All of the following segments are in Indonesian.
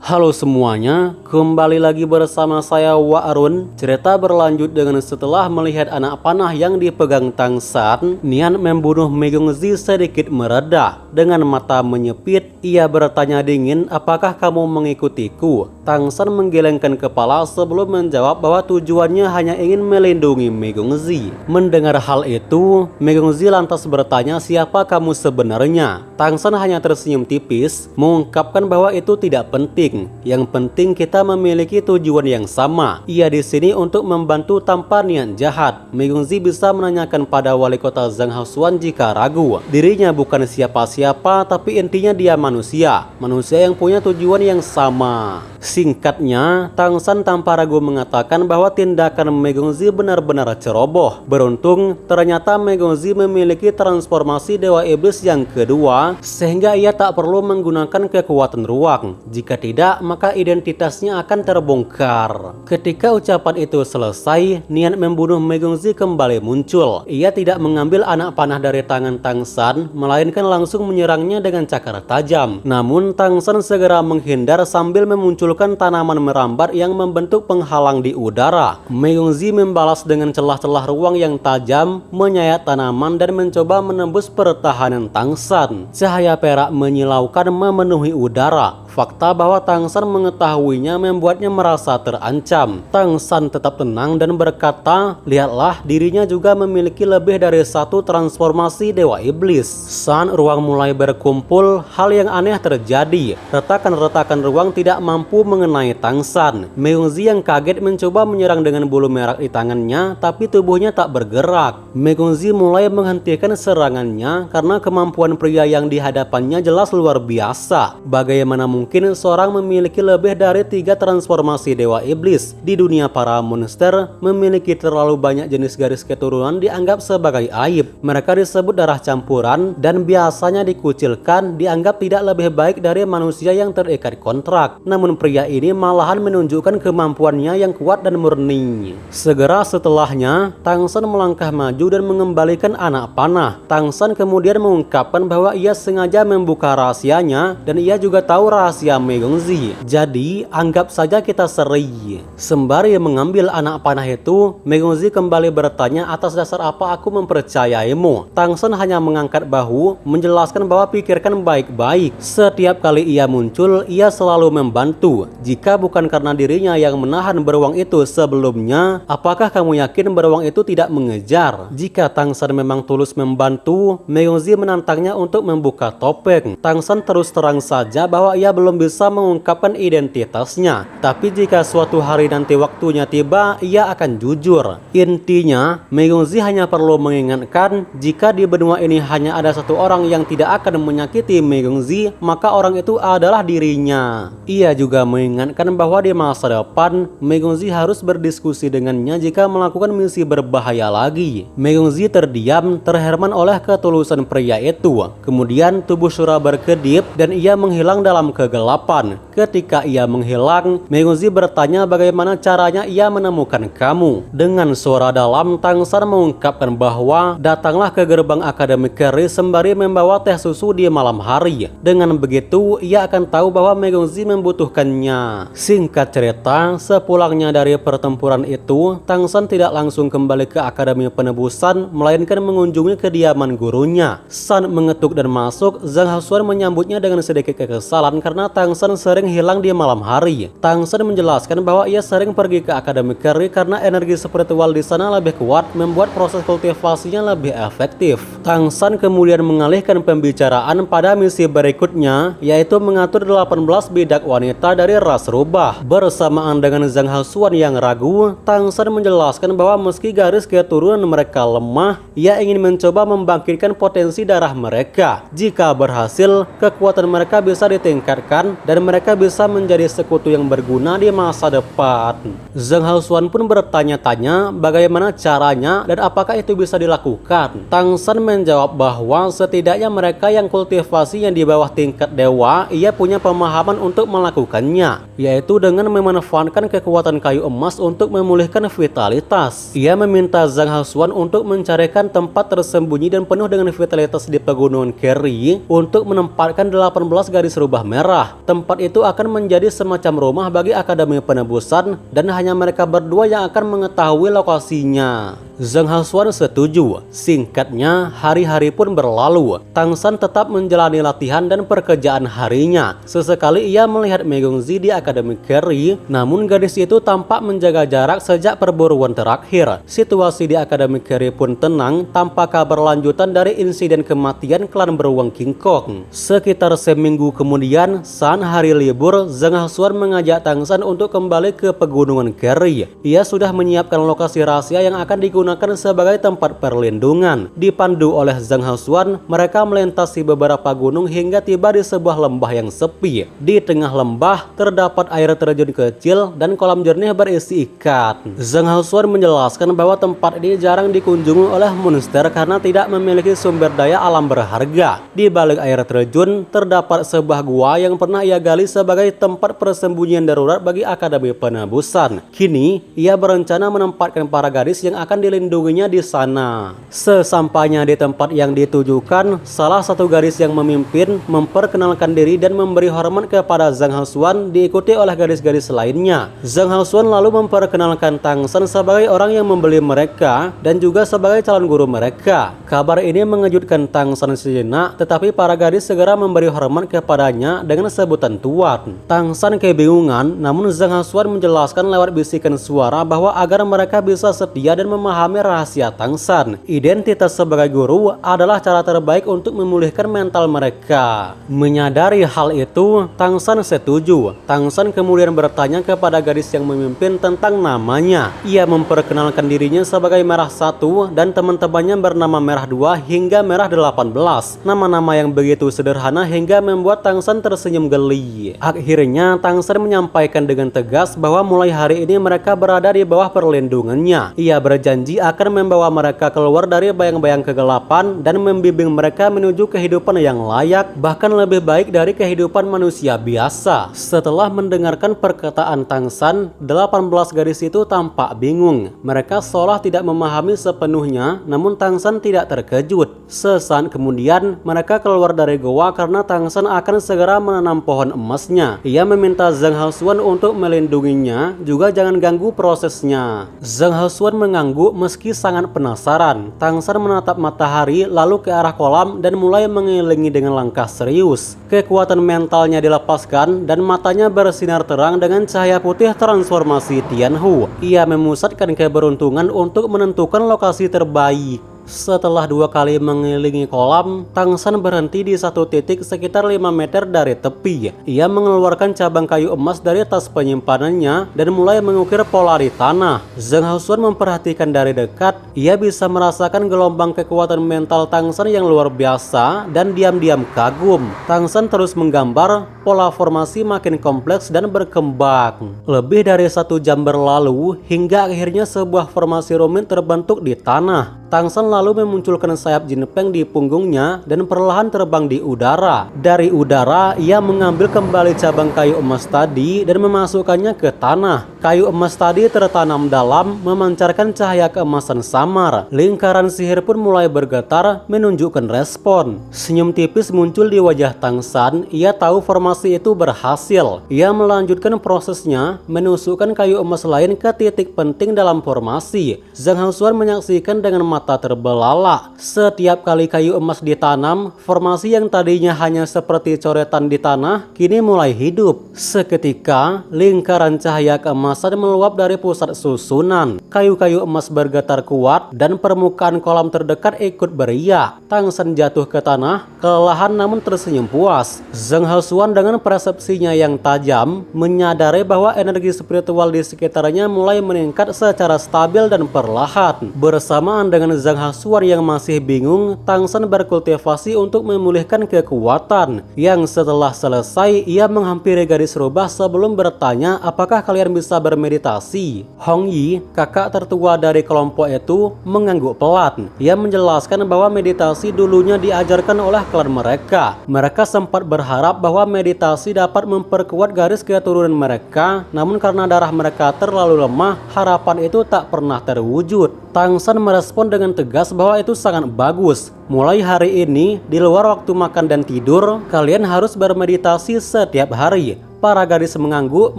Halo semuanya, kembali lagi bersama saya Wak Arun. Cerita berlanjut dengan setelah melihat anak panah yang dipegang Tang San, niat membunuh Meigong Zi sedikit mereda. Dengan mata menyepit, ia bertanya dingin, apakah kamu mengikutiku? Tang San menggelengkan kepala sebelum menjawab bahwa tujuannya hanya ingin melindungi Meigong Zi. Mendengar hal itu, Meigong Zi lantas bertanya siapa kamu sebenarnya. Tang San hanya tersenyum tipis, mengungkapkan bahwa itu tidak penting. Yang penting kita memiliki tujuan yang sama. Ia di sini untuk membantu tanpa niat jahat. Meigong Zi bisa menanyakan pada wali kota Zhang Haosuan jika ragu. Dirinya bukan siapa-siapa, tapi intinya dia manusia. Manusia yang punya tujuan yang sama. Singkatnya, Tang San tanpa ragu mengatakan bahwa tindakan Meigong Zi benar-benar ceroboh. Beruntung, ternyata Meigong Zi memiliki transformasi Dewa Iblis yang kedua, sehingga ia tak perlu menggunakan kekuatan ruang. Jika tidak, maka identitasnya akan terbongkar. Ketika ucapan itu selesai, niat membunuh Meigong Zi kembali muncul. Ia tidak mengambil anak panah dari tangan Tang San, melainkan langsung menyerangnya dengan cakar tajam. Namun, Tang San segera menghindar sambil memunculkan tanaman merambat yang membentuk penghalang di udara. Meigong Zi membalas dengan celah-celah ruang yang tajam, menyayat tanaman dan mencoba menembus pertahanan Tang San. Cahaya perak menyilaukan memenuhi udara. Fakta bahwa Tang San mengetahuinya membuatnya merasa terancam. Tang San tetap tenang dan berkata, lihatlah, dirinya juga memiliki lebih dari satu transformasi Dewa Iblis. Saat ruang mulai berkumpul, hal yang aneh terjadi. Retakan-retakan ruang tidak mampu mengenai Tang San. Meigong Zi yang kaget mencoba menyerang dengan bulu merah di tangannya, tapi tubuhnya tak bergerak. Meigong Zi mulai menghentikan serangannya karena kemampuan pria yang di hadapannya jelas luar biasa. Bagaimana mungkin seorang memiliki lebih dari 3 transformasi Dewa Iblis? Di dunia para monster, memiliki terlalu banyak jenis garis keturunan dianggap sebagai aib. Mereka disebut darah campuran dan biasanya dikucilkan, dianggap tidak lebih baik dari manusia yang terikat kontrak. Namun pria ini malahan menunjukkan kemampuannya yang kuat dan murni. Segera setelahnya, Tang San melangkah maju dan mengembalikan anak panah. Tang San kemudian mengungkapkan bahwa ia sengaja membuka rahasianya dan ia juga tahu rahasia Meigong Zi. Jadi, anggap saja kita seri. Sembari mengambil anak panah itu, Meigong Zi kembali bertanya atas dasar apa aku mempercayaimu. Tang San hanya mengangkat bahu, menjelaskan bahwa pikirkan baik-baik. Setiap kali ia muncul, ia selalu membantu. Jika bukan karena dirinya yang menahan beruang itu sebelumnya, apakah kamu yakin beruang itu tidak mengejar? Jika Tang San memang tulus membantu, Meigong Zi menantangnya untuk membuka topeng. Tang San terus terang saja bahwa ia belum bisa mengungkapkan identitasnya. Tapi jika suatu hari nanti waktunya tiba, ia akan jujur. Intinya, Meigong Zi hanya perlu mengingatkan jika di benua ini hanya ada satu orang yang tidak akan menyakiti Meigong Zi, maka orang itu adalah dirinya. Ia juga mengingatkan bahwa di masa depan, Meigong Zi harus berdiskusi dengannya jika melakukan misi berbahaya lagi. Meigong Zi terdiam, terherman oleh ketulusan pria itu. Kemudian tubuh Shura berkedip dan ia menghilang dalam kegelapan. Ketika ia menghilang, Meigong Zi bertanya bagaimana caranya ia menemukan kamu. Dengan suara dalam, Tang San mengungkapkan bahwa datanglah ke gerbang Akademi Carry sembari membawa teh susu di malam hari. Dengan begitu, ia akan tahu bahwa Meigong Zi membutuhkannya. Singkat cerita, sepulangnya dari pertempuran itu, Tang San tidak langsung kembali ke Akademi Penebusan, melainkan mengunjungi kediaman gurunya. San mengetuk dan masuk. Zhang Haosuan menyambutnya dengan sedikit kekesalan karena Tang San sering hilang di malam hari. Tang San menjelaskan bahwa ia sering pergi ke Akademi Carry karena energi spiritual di sana lebih kuat, membuat proses kultivasinya lebih efektif. Tang San kemudian mengalihkan pembicaraan pada misi berikutnya, yaitu mengatur 18 bidak wanita dari ras rubah. Bersamaan dengan Zhang Haosuan yang ragu, Tang San menjelaskan bahwa meski garis keturunan mereka lemah, ia ingin mencoba membangkitkan potensi darah mereka. Jika berhasil, kekuatan mereka bisa ditingkatkan dan mereka bisa menjadi sekutu yang berguna di masa depan. Zhang Haosuan pun bertanya-tanya bagaimana caranya dan apakah itu bisa dilakukan. Tang San menjawab bahwa setidaknya mereka yang kultivasinya di bawah tingkat dewa, ia punya pemahaman untuk melakukannya, yaitu dengan memanfaatkan kekuatan kayu emas untuk memulihkan vitalitas. Ia meminta Zhang Haosuan untuk mencarikan tempat tersembunyi dan penuh dengan vitalitas di pegunungan Carry untuk menempatkan 18 garis rubah merah. Merah. Tempat itu akan menjadi semacam rumah bagi Akademi Penebusan dan hanya mereka berdua yang akan mengetahui lokasinya. Zheng Haosuan setuju. Singkatnya, hari-hari pun berlalu. Tang San tetap menjalani latihan dan pekerjaan harinya. Sesekali ia melihat Megongzi di Akademi Carry, namun gadis itu tampak menjaga jarak sejak perburuan terakhir. Situasi di Akademi Carry pun tenang tanpa kabar lanjutan dari insiden kematian klan beruang King Kong. Sekitar seminggu kemudian, saat hari libur, Zheng Haosuan mengajak Tang San untuk kembali ke pegunungan Carry. Ia sudah menyiapkan lokasi rahasia yang akan digunakan sebagai tempat perlindungan. Dipandu oleh Zheng Haosuan, mereka melintasi beberapa gunung hingga tiba di sebuah lembah yang sepi. Di tengah lembah terdapat air terjun kecil dan kolam jernih berisi ikan. Zheng Haosuan menjelaskan bahwa tempat ini jarang dikunjungi oleh monster karena tidak memiliki sumber daya alam berharga. Di balik air terjun terdapat sebuah gua yang pernah ia gali sebagai tempat persembunyian darurat bagi Akademi Penebusan. Kini ia berencana menempatkan para gadis yang akan dilindunginya di sana. Sesampainya di tempat yang ditujukan, salah satu gadis yang memimpin memperkenalkan diri dan memberi hormat kepada Zheng Haosuan, diikuti oleh gadis-gadis lainnya. Zheng Haosuan lalu memperkenalkan Tang San sebagai orang yang membeli mereka dan juga sebagai calon guru mereka. Kabar ini mengejutkan Tang San sejenak, tetapi para gadis segera memberi hormat kepadanya dengan sebutan tuan. Tang San kebingungan, namun Zheng Haosuan menjelaskan lewat bisikan suara bahwa agar mereka bisa setia dan memahami rahasia Tang San, identitas sebagai guru adalah cara terbaik untuk memulihkan mental mereka. Menyadari hal itu, Tang San setuju. Tang San kemudian bertanya kepada gadis yang memimpin tentang namanya. Ia memperkenalkan dirinya sebagai Merah 1 dan teman-temannya bernama Merah 2 hingga Merah 18. Nama-nama yang begitu sederhana hingga membuat Tang San tersenyum geli. Akhirnya Tang San menyampaikan dengan tegas bahwa mulai hari ini mereka berada di bawah perlindungannya. Ia berjanji akan membawa mereka keluar dari bayang-bayang kegelapan dan membimbing mereka menuju kehidupan yang layak, bahkan lebih baik dari kehidupan manusia biasa. Setelah mendengarkan perkataan Tang San, 18 gadis itu tampak bingung. Mereka seolah tidak memahami sepenuhnya, namun Tang San tidak terkejut. Sesaat kemudian, mereka keluar dari goa karena Tang San akan segera menanam pohon emasnya. Ia meminta Zheng Haosuan untuk melindunginya, juga jangan ganggu prosesnya. Zheng Haosuan mengangguk meski sangat penasaran. Tang San menatap matahari lalu ke arah kolam dan mulai mengelilingi dengan langkah serius. Kekuatan mentalnya dilepaskan dan matanya bersinar terang dengan cahaya putih transformasi Tianhu. Ia memusatkan keberuntungan untuk menentukan lokasi terbaik. Setelah 2 kali mengelilingi kolam, Tang San berhenti di satu titik sekitar 5 meter dari tepi. Ia mengeluarkan cabang kayu emas dari tas penyimpanannya dan mulai mengukir pola di tanah. Zheng Haosuan memperhatikan dari dekat. Ia bisa merasakan gelombang kekuatan mental Tang San yang luar biasa dan diam-diam kagum. Tang San terus menggambar, pola formasi makin kompleks dan berkembang. Lebih dari 1 jam berlalu hingga akhirnya sebuah formasi rumit terbentuk di tanah. Tang San lalu memunculkan sayap jinpeng di punggungnya dan perlahan terbang di udara. Dari udara, ia mengambil kembali cabang kayu emas tadi dan memasukkannya ke tanah. Kayu emas tadi tertanam dalam, memancarkan cahaya keemasan samar. Lingkaran sihir pun mulai bergetar, menunjukkan respon. Senyum tipis muncul di wajah Tang San. Ia tahu formasi itu berhasil. Ia melanjutkan prosesnya, menusukkan kayu emas lain ke titik penting dalam formasi. Zheng Haosuan menyaksikan dengan mata terbelalak. Setiap kali kayu emas ditanam, formasi yang tadinya hanya seperti coretan di tanah, kini mulai hidup. Seketika, lingkaran cahaya keemasan meluap dari pusat susunan. Kayu-kayu emas bergetar kuat dan permukaan kolam terdekat ikut beriak. Tang San jatuh ke tanah, kelelahan namun tersenyum puas. Zheng Haosuan dengan persepsinya yang tajam, menyadari bahwa energi spiritual di sekitarnya mulai meningkat secara stabil dan perlahan. Bersamaan dengan Zheng Haosuan yang masih bingung, Tang San berkultivasi untuk memulihkan kekuatan. Yang setelah selesai, ia menghampiri gadis rubah sebelum bertanya apakah kalian bisa bermeditasi. Hong Yi, kakak tertua dari kelompok itu, mengangguk pelan. Ia menjelaskan bahwa meditasi dulunya diajarkan oleh klan mereka. Mereka sempat berharap bahwa meditasi dapat memperkuat garis keturunan mereka, namun karena darah mereka terlalu lemah, harapan itu tak pernah terwujud. Tang San merespon dengan tegas bahwa itu sangat bagus. Mulai hari ini, di luar waktu makan dan tidur, kalian harus bermeditasi setiap hari. Para gadis mengangguk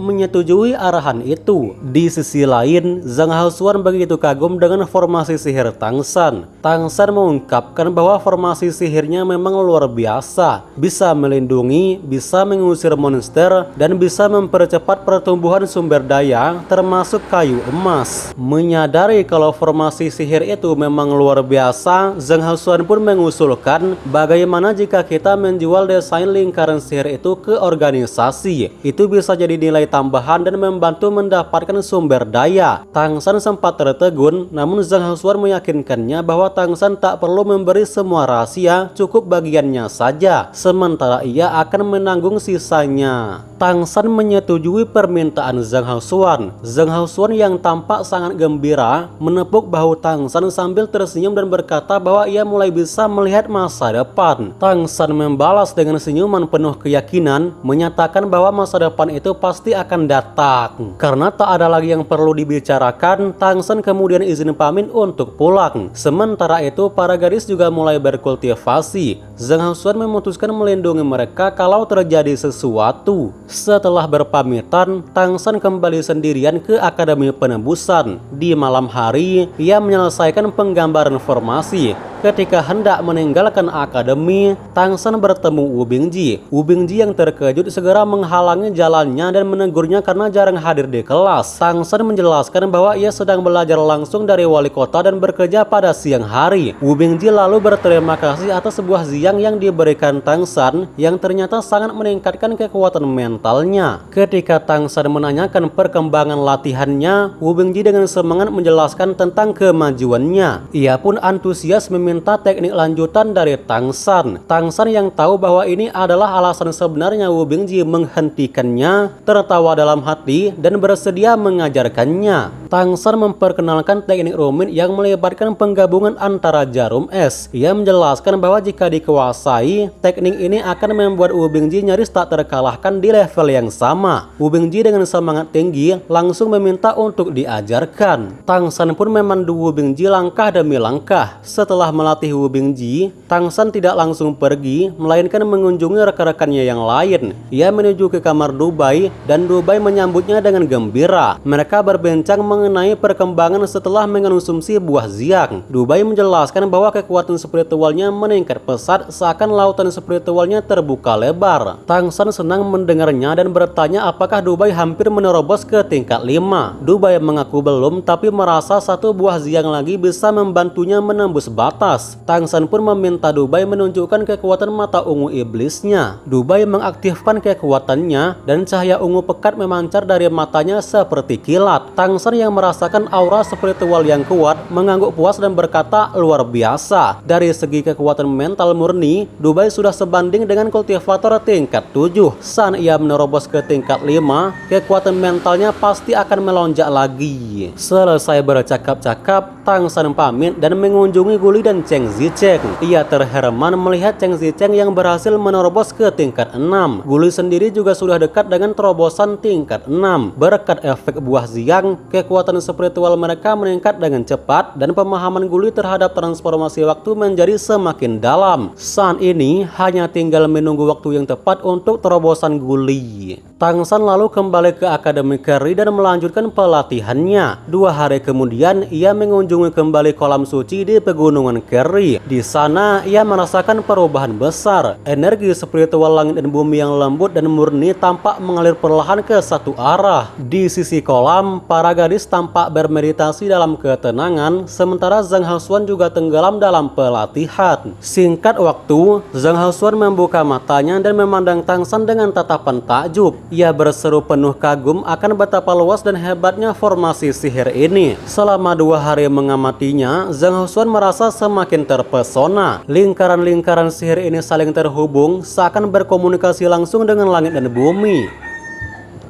menyetujui arahan itu. Di sisi lain, Zhang Haosuan begitu kagum dengan formasi sihir Tang San. Tang San mengungkapkan bahwa formasi sihirnya memang luar biasa, bisa melindungi, bisa mengusir monster, dan bisa mempercepat pertumbuhan sumber daya, termasuk kayu emas. Menyadari kalau formasi sihir itu memang luar biasa, Zhang Haosuan pun mengusulkan bagaimana jika kita menjual desain lingkaran sihir itu ke organisasi. Itu bisa jadi nilai tambahan dan membantu mendapatkan sumber daya. Tang San sempat tertegun, namun Zhang Haosuan meyakinkannya bahwa Tang San tak perlu memberi semua rahasia, cukup bagiannya saja, sementara ia akan menanggung sisanya. Tang San menyetujui permintaan Zhang Haosuan. Zhang Haosuan yang tampak sangat gembira menepuk bahu Tang San sambil tersenyum dan berkata bahwa ia mulai bisa melihat masa depan. Tang San membalas dengan senyuman penuh keyakinan, menyatakan bahwa masa depan itu pasti akan datang. Karena tak ada lagi yang perlu dibicarakan, Tang San kemudian izin pamit untuk pulang. Sementara itu, para gadis juga mulai berkultivasi. Zhang Haosuan memutuskan melindungi mereka kalau terjadi sesuatu. Setelah berpamitan, Tang San kembali sendirian ke Akademi Penebusan. Di malam hari, ia menyelesaikan penggambaran formasi. Ketika hendak meninggalkan akademi, Tang San bertemu Wu Bingji. Wu Bingji yang terkejut segera menghalangi jalannya dan menegurnya karena jarang hadir di kelas. Tang San menjelaskan bahwa ia sedang belajar langsung dari wali kota dan bekerja pada siang hari. Wu Bingji lalu berterima kasih atas sebuah ziang yang diberikan Tang San yang ternyata sangat meningkatkan kekuatan mentalnya. Ketika Tang San menanyakan perkembangan latihannya, Wu Bingji dengan semangat menjelaskan tentang kemajuannya. Ia pun antusias meminta teknik lanjutan dari Tang San. Tang San yang tahu bahwa ini adalah alasan sebenarnya Wu Bingji menghentikannya, tertawa dalam hati dan bersedia mengajarkannya. Tang San memperkenalkan teknik rumit yang melibatkan penggabungan antara jarum es. Ia menjelaskan bahwa jika dikuasai, teknik ini akan membuat Wu Bingji nyaris tak terkalahkan di level yang sama. Wu Bingji dengan semangat tinggi langsung meminta untuk diajarkan. Tang San pun memandu Wu Bingji langkah demi langkah. Setelah melatih Wu Bingji, Tang San tidak langsung pergi, melainkan mengunjungi rekan-rekannya yang lain. Ia menuju ke kamar Dubai dan Dubai menyambutnya dengan gembira. Mereka berbincang mengenai perkembangan setelah mengonsumsi buah ziang. Dubai menjelaskan bahwa kekuatan spiritualnya meningkat pesat seakan lautan spiritualnya terbuka lebar. Tang San senang mendengarnya dan bertanya apakah Dubai hampir menerobos ke tingkat 5. Dubai mengaku belum, tapi merasa satu buah ziang lagi bisa membantunya menembus batas. Tang San pun meminta Dubai menunjukkan kekuatan mata ungu iblisnya. Dubai mengaktifkan kekuatannya dan cahaya ungu pekat memancar dari matanya seperti kilat. Tang San yang merasakan aura spiritual yang kuat mengangguk puas dan berkata luar biasa. Dari segi kekuatan mental murni, Dubai sudah sebanding dengan kultivator tingkat 7. Saat ia menerobos ke tingkat 5, kekuatan mentalnya pasti akan melonjak lagi. Selesai bercakap-cakap, Tang San pamit dan mengunjungi Guli dan Cheng Zicheng. Ia terheran melihat Cheng Zicheng yang berhasil menerobos ke tingkat 6. Guli sendiri juga sudah dekat dengan terobosan tingkat 6. Berkat efek buah ziang, kekuatan spiritual mereka meningkat dengan cepat dan pemahaman Guli terhadap transformasi waktu menjadi semakin dalam. Saat ini hanya tinggal menunggu waktu yang tepat untuk terobosan Guli. Tang San lalu kembali ke Akademi Keri dan melanjutkan pelatihannya. 2 hari kemudian, ia mengunjungi kembali kolam suci di pegunungan Keri. Di sana, ia merasakan perubahan besar. Energi spiritual langit dan bumi yang lembut dan murni tampak mengalir perlahan ke satu arah. Di sisi kolam, para gadis tampak bermeditasi dalam ketenangan, sementara Zhang Haosuan juga tenggelam dalam pelatihan. Singkat waktu, Zhang Haosuan membuka matanya dan memandang Tang San dengan tatapan takjub. Ia berseru penuh kagum akan betapa luas dan hebatnya formasi sihir ini. Selama 2 hari mengamatinya, Zhang Haosuan merasa semakin terpesona. Lingkaran-lingkaran sihir ini saling terhubung, seakan berkomunikasi langsung dengan langit dan bumi.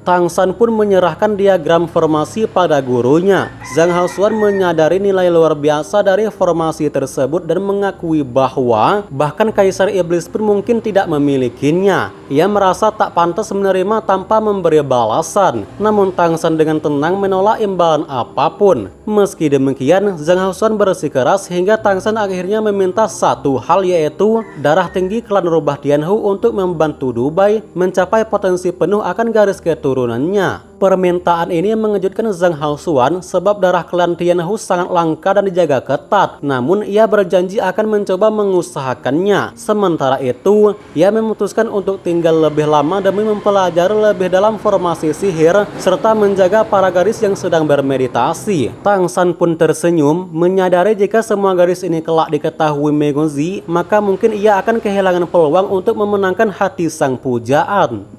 Tang San pun menyerahkan diagram formasi pada gurunya. Zhang Haosuan menyadari nilai luar biasa dari formasi tersebut dan mengakui bahwa bahkan Kaisar Iblis pun mungkin tidak memilikinya. Ia merasa tak pantas menerima tanpa memberi balasan. Namun Tang San dengan tenang menolak imbalan apapun. Meski demikian, Zhang Haosuan bersikeras hingga Tang San akhirnya meminta satu hal, yaitu darah tinggi klan rubah Tianhu untuk membantu Dubai mencapai potensi penuh akan garis keturunannya. Permintaan ini mengejutkan Zhang Haosuan sebab darah klan Tianhu sangat langka dan dijaga ketat. Namun ia berjanji akan mencoba mengusahakannya. Sementara itu, ia memutuskan untuk tinggal lebih lama demi mempelajari lebih dalam formasi sihir serta menjaga para gadis yang sedang bermeditasi. Tang San pun tersenyum, menyadari jika semua gadis ini kelak diketahui Meiguzi, maka mungkin ia akan kehilangan peluang untuk memenangkan hati sang pujaan.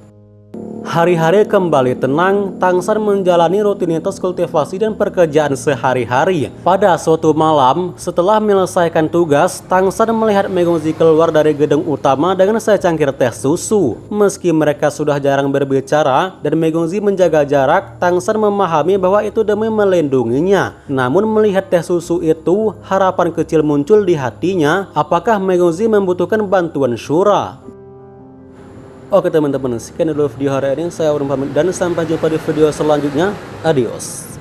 Hari-hari kembali tenang, Tang San menjalani rutinitas kultivasi dan pekerjaan sehari-hari. Pada suatu malam, setelah menyelesaikan tugas, Tang San melihat Meiguzi keluar dari gedung utama dengan secangkir teh susu. Meski mereka sudah jarang berbicara dan Meiguzi menjaga jarak, Tang San memahami bahwa itu demi melindunginya. Namun melihat teh susu itu, harapan kecil muncul di hatinya. Apakah Meiguzi membutuhkan bantuan Shura? Oke teman-teman, sekian dulu video hari ini. Saya Urun pamit dan sampai jumpa di video selanjutnya. Adios.